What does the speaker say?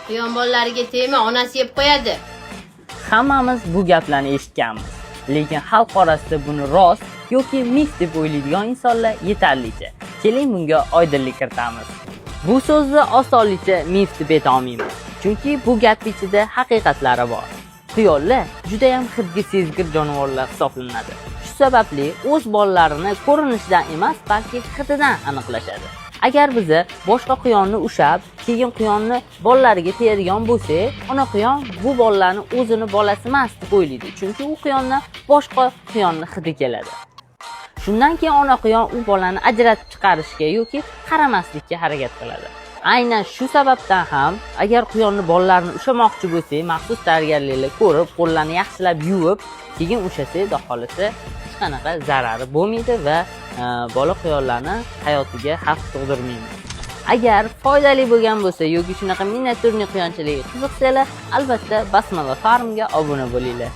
Quyon bolalariga tegma, onasi yeb qo'yadi. Hammamiz bu gaplarni eshitganmiz. Lekin xalq orasida buni rost yoki mif deb o'ylaydigan insonlar yetarlicha. Keling bunga oydinlik kiritamiz. Bu so'zni osonlikcha mif deb ayta olmaymiz. Chunki bu gap ichida haqiqatlari bor. Quyonlar juda ham hidga sezgir jonivorlar hisoblanadi. Shu sababli o'z bolalarini ko'rinishidan emas, balki hididan aniqlashadi. Agar biza boshqa quyonni ushab, keyin quyonni bolalariga tegadigan bo'lsak, ona quyon bu bolalarni o'zini bolasi emas deb o'ylaydi. Chunki u quyondan boshqa quyonni hidi keladi. Shundan keyin ona quyon u bolani ajratib chiqarishga yoki qaramaslikka harakat qiladi. Aynan shu sababdan ham agar quyonni bolalarini ushamoqchi bo'lsak, maxsus tayyorgarliklar ko'rib, qo'llarni yaxshilab yuvib, keyin ushasak, xudo xolasa hech qanaqa zarari bo'lmaydi va bola quyonlarni hayotiga xavf tug'dirmaydi. Agar foydali bo'lgan bo'lsa yoki shunaqa miniatyurniy quyonchilikka qiziqsanglar, albatta Basmala Farmga obuna bo'linglar.